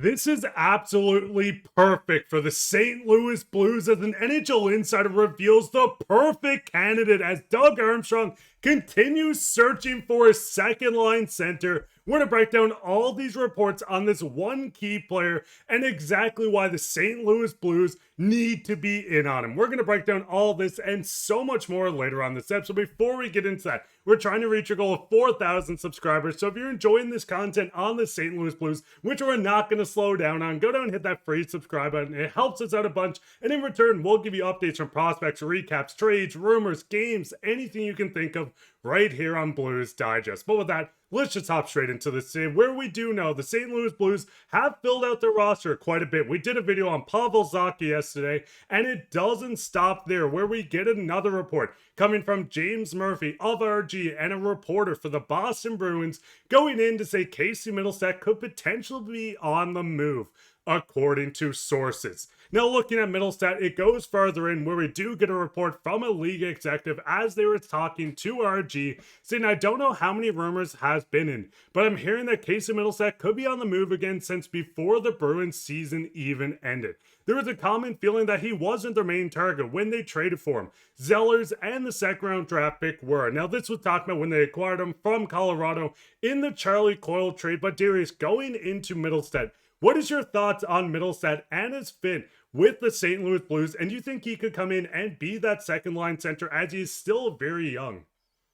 This is absolutely perfect for the St. Louis Blues as an NHL insider reveals the perfect candidate as Doug Armstrong continues searching for a second line center. We're going to break down all these reports on this one key player and exactly why the St. Louis Blues need to be in on him. We're going to break down all this and so much more later on this episode. Before we get into that, we're trying to reach a goal of 4,000 subscribers. So if you're enjoying this content on the St. Louis Blues, which we're not going to slow down on, go down and hit that free subscribe button. It helps us out a bunch. And in return, we'll give you updates from prospects, recaps, trades, rumors, games, anything you can think of right here on Blues Digest. But with that, let's just hop straight into this today, where we do know the St. Louis Blues have filled out their roster quite a bit. We did a video on Pavel Zacha yesterday, and it doesn't stop there, where we get another report coming from James Murphy of RG and a reporter for the Boston Bruins going in to say Casey Mittelstadt could potentially be on the move, according to sources. Now, looking at Mittelstadt, it goes further in where we do get a report from a league executive as they were talking to RG, saying, I don't know how many rumors has been in, but I'm hearing that Casey Mittelstadt could be on the move again since before the Bruins season even ended. There was a common feeling that he wasn't their main target when they traded for him. Zellers and the second round draft pick were. Now, this was talked about when they acquired him from Colorado in the Charlie Coyle trade, but Darius, going into Mittelstadt, what is your thoughts on Mittelstadt and his fit with the St. Louis Blues? And do you think he could come in and be that second line center as he's still very young?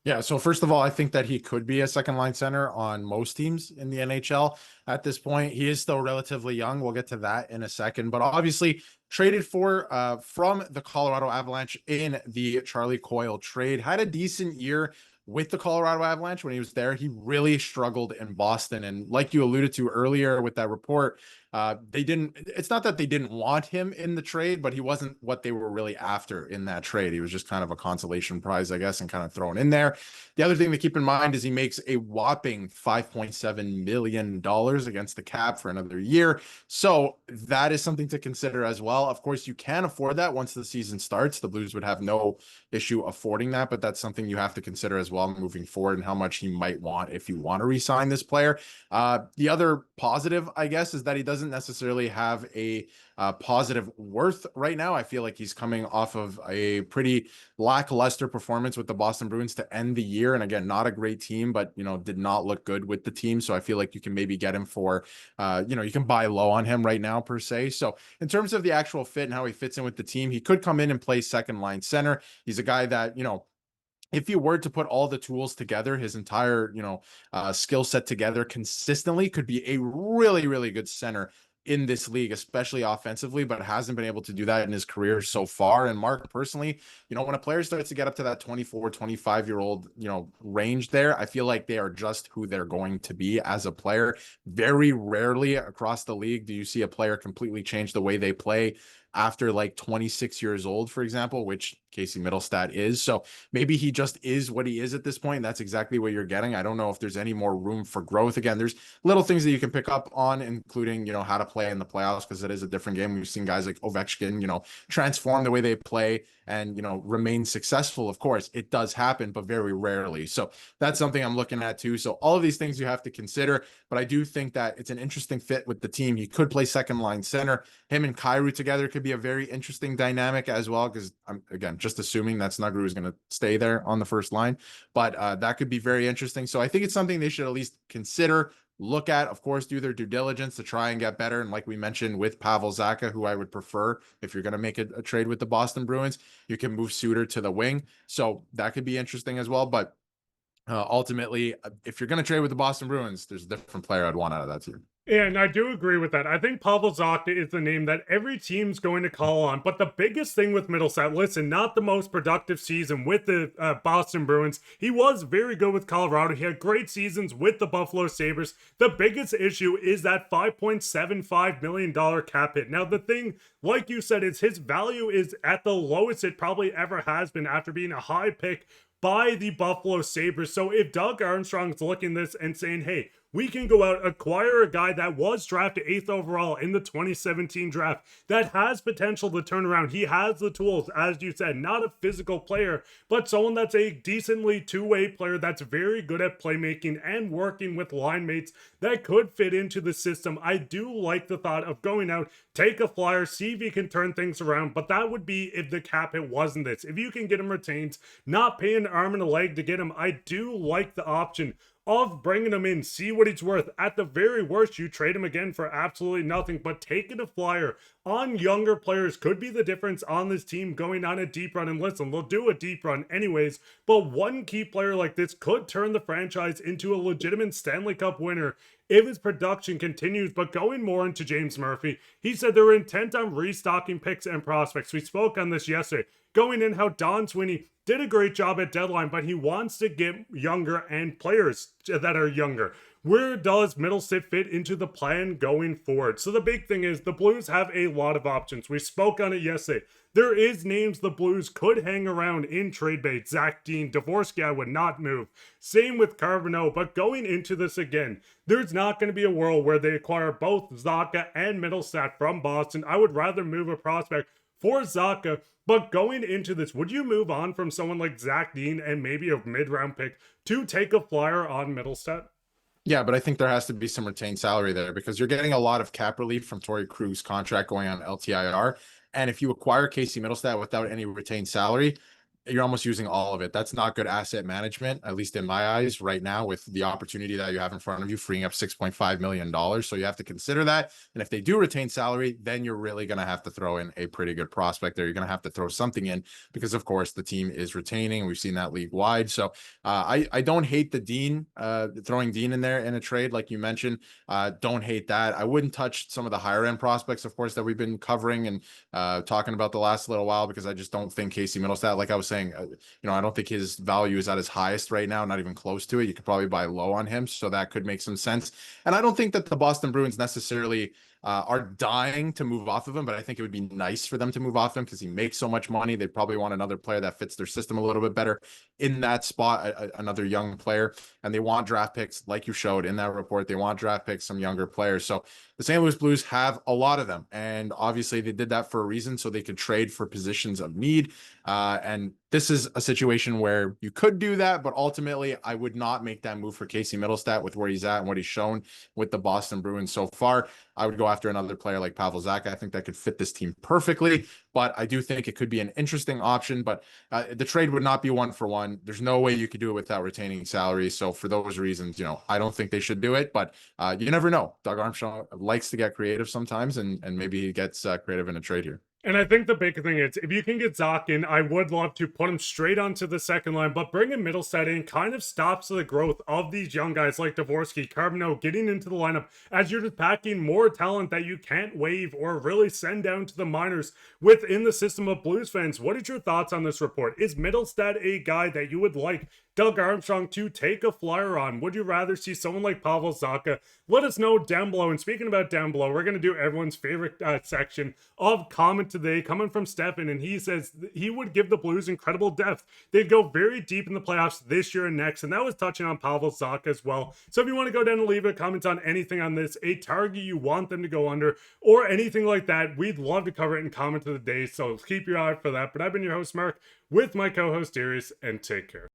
Yeah, so first of all, I think that he could be a second line center on most teams in the NHL at this point. He is still relatively young. We'll get to that in a second, but obviously traded for from the Colorado Avalanche in the Charlie Coyle trade. Had a decent year with the Colorado Avalanche when he was there. He really struggled in Boston. And like you alluded to earlier with that report, it's not that they didn't want him in the trade, but he wasn't what they were really after in that trade. He was just kind of a consolation prize, I guess, and kind of thrown in there. The other thing to keep in mind is he makes a whopping $5.7 million against the cap for another year. So that is something to consider as well. Of course, you can afford that once the season starts. The Blues would have no issue affording that, but that's something you have to consider as well moving forward and how much he might want if you want to re-sign this player. The other positive, I guess, is that he doesn't necessarily have a positive worth right now. I feel like he's coming off of a pretty lackluster performance with the Boston Bruins to end the year. And again, not a great team, but, did not look good with the team. So I feel like you can maybe get him for, you can buy low on him right now per se. So in terms of the actual fit and how he fits in with the team, he could come in and play second line center. He's a guy that, if you were to put all the tools together, his entire, skill set together consistently, could be a really, really good center in this league, especially offensively, but hasn't been able to do that in his career so far. And Mark, personally, when a player starts to get up to that 24, 25-year-old, range there, I feel like they are just who they're going to be as a player. Very rarely across the league do you see a player completely change the way they play after like 26 years old, for example, which Casey Mittelstadt is. So maybe he just is what he is at this point. That's exactly what you're getting. I don't know if there's any more room for growth. Again, there's little things that you can pick up on, including, how to play in the playoffs, because it is a different game. We've seen guys like Ovechkin, transform the way they play and, remain successful. Of course, it does happen, but very rarely. So that's something I'm looking at too. So all of these things you have to consider, but I do think that it's an interesting fit with the team. He could play second line center. Him and Kyrou together could be a very interesting dynamic as well, because I'm, again, just assuming that Snuggerud is going to stay there on the first line, but that could be very interesting. So I think it's something they should at least consider, look at, of course, do their due diligence to try and get better. And like we mentioned with Pavel Zacha, who I would prefer if you're going to make a trade with the Boston Bruins, you can move Suter to the wing. So that could be interesting as well. But ultimately, if you're going to trade with the Boston Bruins, there's a different player I'd want out of that team. And I do agree with that. I think Pavel Zacha is the name that every team's going to call on. But the biggest thing with Mittelstadt, listen, not the most productive season with the Boston Bruins. He was very good with Colorado. He had great seasons with the Buffalo Sabres. The biggest issue is that $5.75 million cap hit. Now, the thing, like you said, is his value is at the lowest it probably ever has been after being a high pick by the Buffalo Sabres. So if Doug Armstrong's looking at this and saying, hey, we can go out, acquire a guy that was drafted 8th overall in the 2017 draft that has potential to turn around. He has the tools, as you said, not a physical player, but someone that's a decently two-way player that's very good at playmaking and working with line mates that could fit into the system. I do like the thought of going out, take a flyer, see if he can turn things around, but that would be if the cap hit wasn't this. If you can get him retained, not pay an arm and a leg to get him, I do like the option of bringing him in, see what he's worth. At the very worst, you trade him again for absolutely nothing, but taking a flyer on younger players could be the difference on this team going on a deep run. And listen, they'll do a deep run anyways, but one key player like this could turn the franchise into a legitimate Stanley Cup winner if his production continues. But going more into James Murphy, he said they were intent on restocking picks and prospects. We spoke on this yesterday, going in how Don Sweeney did a great job at deadline, but he wants to get younger and players that are younger. Where does Mittelstadt fit into the plan going forward? So the big thing is the Blues have a lot of options. We spoke on it yesterday. There is names the Blues could hang around in trade bait. Zach Dean, Dvorsky, I would not move. Same with Carboneau, but going into this again, there's not going to be a world where they acquire both Zacha and Mittelstadt from Boston. I would rather move a prospect for Zacha, but going into this, would you move on from someone like Zach Dean and maybe a mid-round pick to take a flyer on Mittelstadt? Yeah, but I think there has to be some retained salary there because you're getting a lot of cap relief from Torrey Krug's contract going on LTIR. And if you acquire Casey Mittelstadt without any retained salary, you're almost using all of it. That's not good asset management, at least in my eyes right now, with the opportunity that you have in front of you, freeing up $6.5 million. So you have to consider that. And if they do retain salary, then you're really going to have to throw in a pretty good prospect there. You're going to have to throw something in because, of course, the team is retaining. We've seen that league wide. So I don't hate the Dean, throwing Dean in there in a trade, like you mentioned. Don't hate that. I wouldn't touch some of the higher end prospects, of course, that we've been covering and talking about the last little while, because I just don't think Casey Mittelstadt, like I was saying, I don't think his value is at his highest right now, not even close to it. You could probably buy low on him, so that could make some sense. And I don't think that the Boston Bruins necessarily are dying to move off of him, but I think it would be nice for them to move off him because he makes so much money. They probably want another player that fits their system a little bit better in that spot, another young player, and they want draft picks, like you showed in that report. They want draft picks, some younger players. So the St. Louis Blues have a lot of them, and obviously they did that for a reason, so they could trade for positions of need. And this is a situation where you could do that, but ultimately I would not make that move for Casey Mittelstadt with where he's at and what he's shown with the Boston Bruins so far. I would go after another player like Pavel Zacha. I think that could fit this team perfectly, but I do think it could be an interesting option, but the trade would not be 1-for-1. There's no way you could do it without retaining salary. So for those reasons, I don't think they should do it, but you never know. Doug Armstrong likes to get creative sometimes, and maybe he gets creative in a trade here. And I think the big thing is, if you can get Zach in, I would love to put him straight onto the second line, but bringing Mittelstadt in kind of stops the growth of these young guys like Dvorsky, Carboneau getting into the lineup, as you're just packing more talent that you can't waive or really send down to the minors within the system of Blues fans. What is your thoughts on this report? Is Mittelstadt a guy that you would like Doug Armstrong to take a flyer on? Would you rather see someone like Pavel Zacha? Let us know down below. And speaking about down below, we're going to do everyone's favorite section of comment today, coming from Stefan, and he says he would give the Blues incredible depth. They'd go very deep in the playoffs this year and next, and that was touching on Pavel Zacha as well. So if you want to go down and leave a comment on anything on this, a target you want them to go under, or anything like that, we'd love to cover it in comment of the day, so keep your eye out for that. But I've been your host, Mark, with my co-host Darius, and take care.